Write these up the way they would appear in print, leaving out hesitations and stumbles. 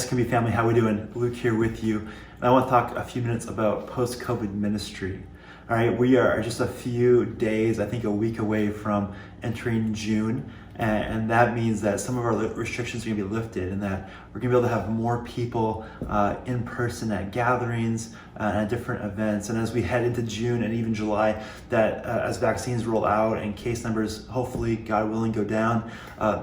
SKB family, how we doing? Luke here with you. And I want to talk a few minutes about post-COVID ministry. All right, we are just a few days, I think a week away from entering June. And that means that some of our restrictions are going to be lifted and that we're going to be able to have more people in person at gatherings and at different events. And as we head into June and even July, that as vaccines roll out and case numbers, hopefully, God willing, go down,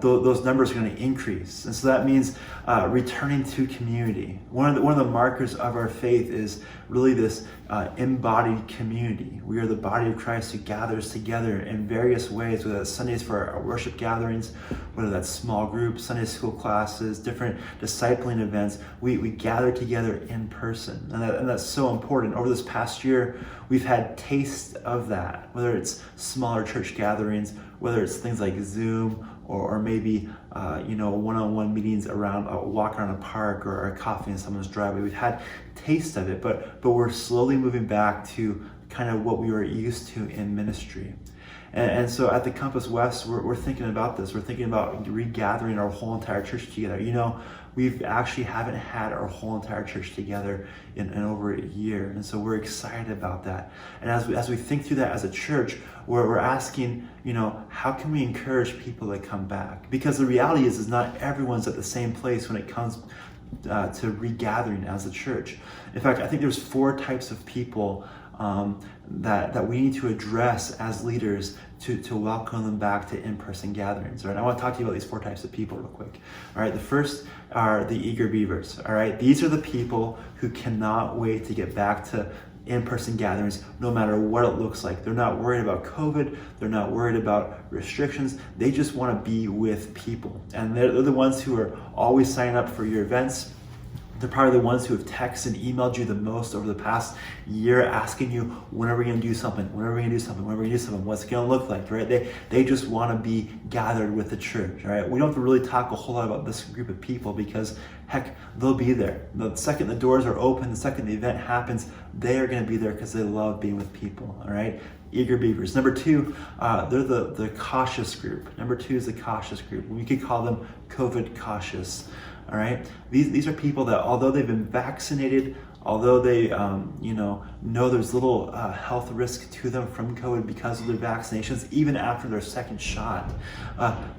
those numbers are going to increase. And so that means returning to community. One of the markers of our faith is really this embodied community. We are the body of Christ who gathers together in various ways, whether that's Sundays for our worship gatherings, whether that's small groups, Sunday school classes, different discipling events. We gather together in person, and that's so important. Over this past year, we've had taste of that, whether it's smaller church gatherings, whether it's things like Zoom, or maybe one-on-one meetings around a walk around a park or a coffee in someone's driveway. We've had taste of it, but we're slowly moving back to kind of what we were used to in ministry. And so at the Compass West, we're thinking about this. We're thinking about regathering our whole entire church together. We've actually haven't had our whole entire church together in over a year. And so we're excited about that. And as we think through that as a church, we're asking, how can we encourage people to come back? Because the reality is not everyone's at the same place when it comes to regathering as a church. In fact, I think there's 4 types of people that we need to address as leaders to welcome them back to in-person gatherings. Right? I want to talk to you about these 4 types of people real quick. All right, the first are the eager beavers. All right, these are the people who cannot wait to get back to in-person gatherings no matter what it looks like. They're not worried about COVID. They're not worried about restrictions. They just want to be with people. And they're the ones who are always signing up for your events. They're probably the ones who have texted and emailed you the most over the past year, asking you, when are we going to do something? When are we going to do something? When are we going to do something? What's it going to look like, right? They just want to be gathered with the church, right? We don't have to really talk a whole lot about this group of people because, heck, they'll be there. The second the doors are open, the second the event happens, they are going to be there because they love being with people, all right? Eager beavers. Number 2, they're the cautious group. Number 2 is the cautious group. We could call them COVID cautious. All right. These are people that, although they've been vaccinated, although they know there's little health risk to them from COVID because of their vaccinations, even after their second shot,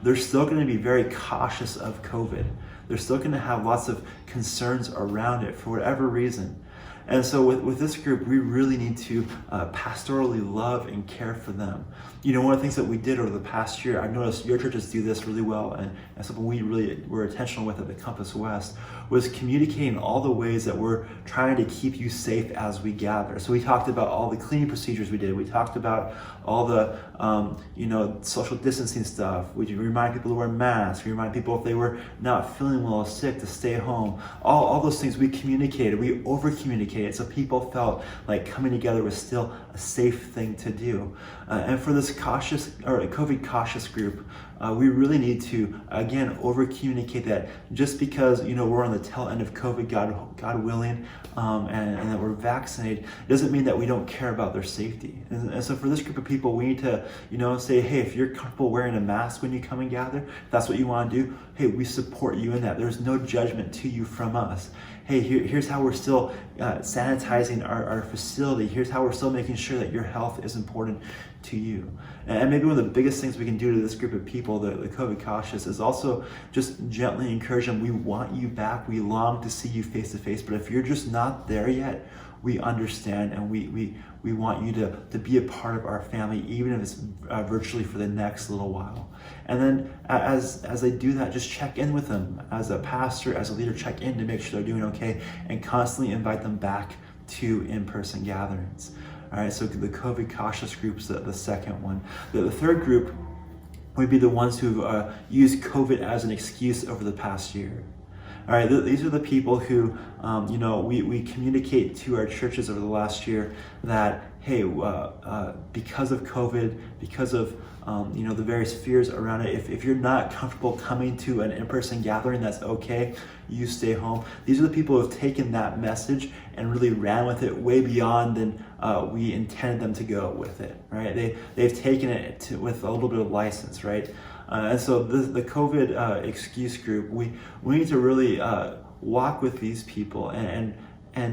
they're still going to be very cautious of COVID. They're still going to have lots of concerns around it for whatever reason. And so with this group, we really need to pastorally love and care for them. One of the things that we did over the past year, I've noticed your churches do this really well, and something we really were intentional with at the Compass West, was communicating all the ways that we're trying to keep you safe as we gather. So we talked about all the cleaning procedures we did. We talked about all the social distancing stuff. We remind people to wear masks. We remind people if they were not feeling well or sick to stay home. All those things we communicated. We over-communicated so people felt like coming together was still a safe thing to do. And for this COVID cautious group, we really need to, again, over-communicate that just because, we're on the tail end of COVID, God willing, and that we're vaccinated, doesn't mean that we don't care about their safety. And so for this group of people, we need to, say, hey, if you're comfortable wearing a mask when you come and gather, if that's what you want to do, hey, we support you in that. There's no judgment to you from us. Hey, here's how we're still sanitizing our facility. Here's how we're still making sure that your health is important to you. And maybe one of the biggest things we can do to this group of people, the COVID cautious, is also just gently encourage them. We want you back. We long to see you face to face. But if you're just not there yet, we understand, and we want you to be a part of our family, even if it's virtually for the next little while. And then as they do that, just check in with them. As a pastor, as a leader, check in to make sure they're doing okay, and constantly invite them back to in-person gatherings. All right, so the COVID cautious group's the second one. The third group would be the ones who used COVID as an excuse over the past year. All right, these are the people who, we communicate to our churches over the last year that, hey, because of COVID, because of the various fears around it, if you're not comfortable coming to an in-person gathering, that's okay. You stay home. These are the people who have taken that message and really ran with it way beyond than we intended them to go with it, right? They've taken it with a little bit of license, right? And so the COVID excuse group, we need to really walk with these people and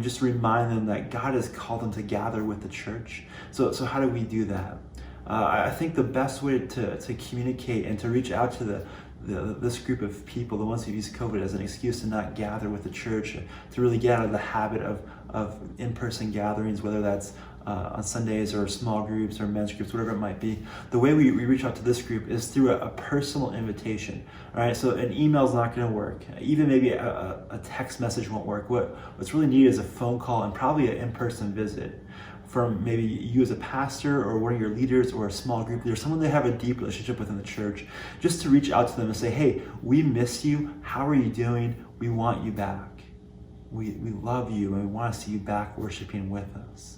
just remind them that God has called them to gather with the church. So how do we do that? I think the best way to communicate and to reach out to this group of people, the ones who use COVID as an excuse to not gather with the church, to really get out of the habit of in-person gatherings, whether that's on Sundays or small groups or men's groups, whatever it might be. The way we reach out to this group is through a personal invitation. All right, so an email is not going to work. Even maybe a text message won't work. What's really needed is a phone call and probably an in-person visit from maybe you as a pastor or one of your leaders or a small group leader, someone they have a deep relationship with in the church, just to reach out to them and say, hey, we miss you. How are you doing? We want you back. We love you and we want to see you back worshiping with us.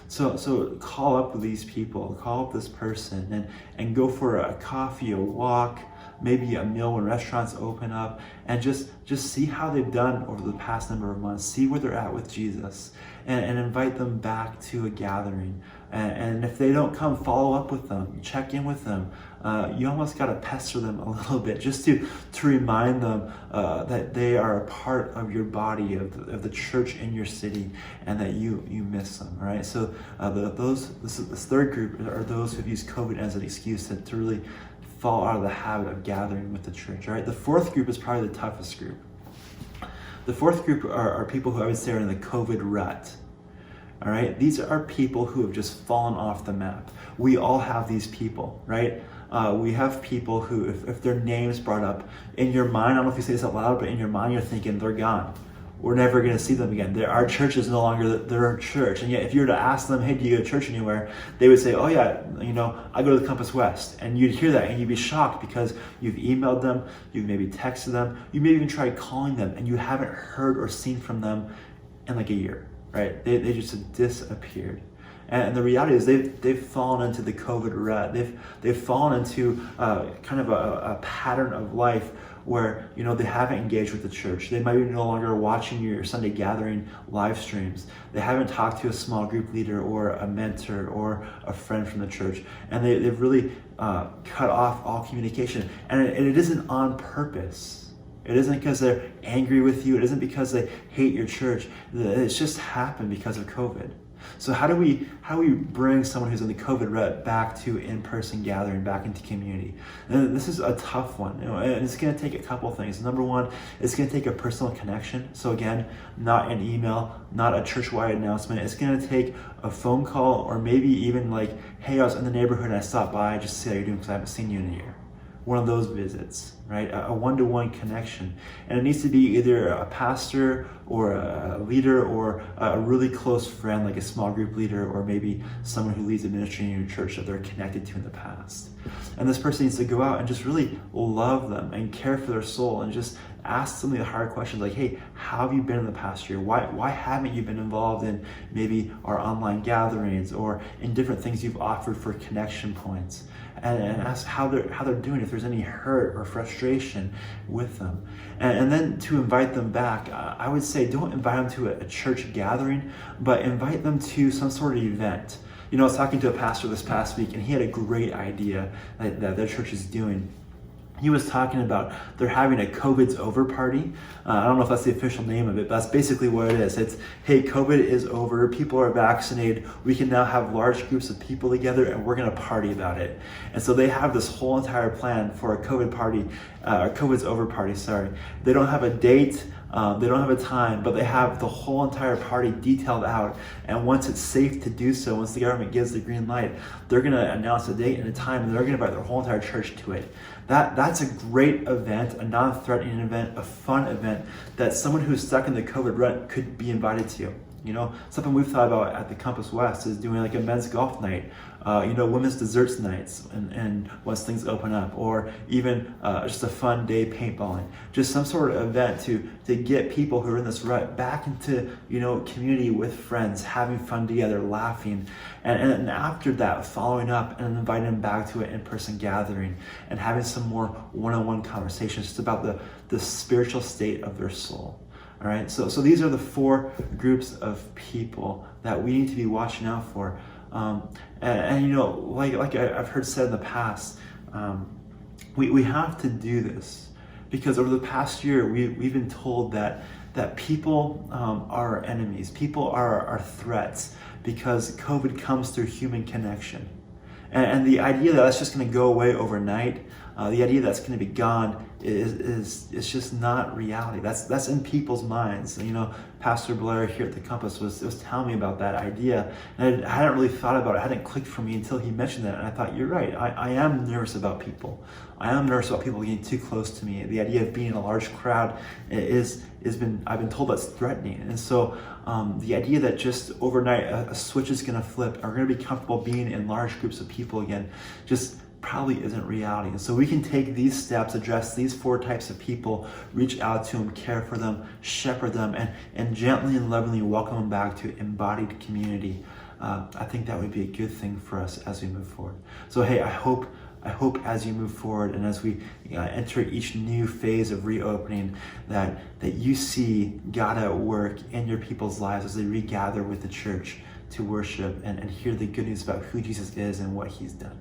So call up these people, call up this person and go for a coffee, a walk, maybe a meal when restaurants open up, and just see how they've done over the past number of months. See where they're at with Jesus and invite them back to a gathering. And if they don't come, follow up with them, check in with them. You almost got to pester them a little bit just to remind them that they are a part of your body, of the church in your city, and that you miss them, right? So this third group are those who've used COVID as an excuse to really fall out of the habit of gathering with the church, all right? The fourth group is probably the toughest group. The fourth group are people who I would say are in the COVID rut. All right, these are people who have just fallen off the map. We all have these people, right? We have people who, if their name's brought up in your mind, I don't know if you say this out loud, but in your mind you're thinking they're gone. We're never going to see them again. Our church is no longer their church. And yet if you were to ask them, hey, do you go to church anywhere? They would say, oh yeah, I go to the Compass West. And you'd hear that and you'd be shocked because you've emailed them, you've maybe texted them, you may even tried calling them and you haven't heard or seen from them in like a year, right? They just have disappeared. And the reality is they've fallen into the COVID rut. They've fallen into kind of a pattern of life where they haven't engaged with the church. They might be no longer watching your Sunday gathering live streams. They haven't talked to a small group leader or a mentor or a friend from the church. And they've really cut off all communication. And it isn't on purpose. It isn't because they're angry with you. It isn't because they hate your church. It's just happened because of COVID. So how do we bring someone who's in the COVID rut back to in-person gathering, back into community? And this is a tough one, and it's going to take a couple things. Number one, it's going to take a personal connection. So again, not an email, not a church-wide announcement. It's going to take a phone call, or maybe even like, hey, I was in the neighborhood and I stopped by just to see how you're doing because I haven't seen you in a year. One of those visits, right? A one-to-one connection. And it needs to be either a pastor or a leader or a really close friend, like a small group leader, or maybe someone who leads a ministry in your church that they're connected to in the past. And this person needs to go out and just really love them and care for their soul and just ask some of the hard questions like, hey, how have you been in the past year? Why haven't you been involved in maybe our online gatherings or in different things you've offered for connection points? And ask how they're doing, if there's any hurt or frustration with them. And then to invite them back, I would say don't invite them to a church gathering, but invite them to some sort of event. I was talking to a pastor this past week and he had a great idea that their church is doing. He was talking about they're having a COVID's over party. I don't know if that's the official name of it, but that's basically what it is. It's, hey, COVID is over, people are vaccinated, we can now have large groups of people together and we're gonna party about it. And so they have this whole entire plan for a COVID party, COVID's over party, sorry. They don't have a date, they don't have a time, but they have the whole entire party detailed out. And once it's safe to do so, once the government gives the green light, they're gonna announce a date and a time and they're gonna invite their whole entire church to it. That's a great event, a non-threatening event, a fun event that someone who's stuck in the COVID rut could be invited to. Something we've thought about at the Compass West is doing like a men's golf night, women's desserts nights, and once things open up, or even just a fun day paintballing, just some sort of event to get people who are in this rut back into community with friends, having fun together, laughing, and after that, following up and inviting them back to an in-person gathering and having some more one-on-one conversations just about the spiritual state of their soul. All right, so these are the four groups of people that we need to be watching out for. Like I've heard said in the past, we have to do this because over the past year we've been told that that people are our enemies, people are our threats, because COVID comes through human connection. And the idea that that's just going to go away overnight, the idea that's going to be gone is just not reality. That's in people's minds. You know, Pastor Blair here at the Compass was telling me about that idea, and I hadn't really thought about it. It hadn't clicked for me until he mentioned that, and I thought, you're right. I am nervous about people. I am nervous about people getting too close to me. The idea of being in a large crowd I've been told that's threatening. And so the idea that just overnight a switch is going to flip, and we're going to be comfortable being in large groups of people again, just probably isn't reality. And so we can take these steps, address these 4 types of people, reach out to them, care for them, shepherd them, and gently and lovingly welcome them back to embodied community. I think that would be a good thing for us as we move forward. So hey, I hope as you move forward and as we enter each new phase of reopening, that you see God at work in your people's lives as they regather with the church to worship and hear the good news about who Jesus is and what he's done.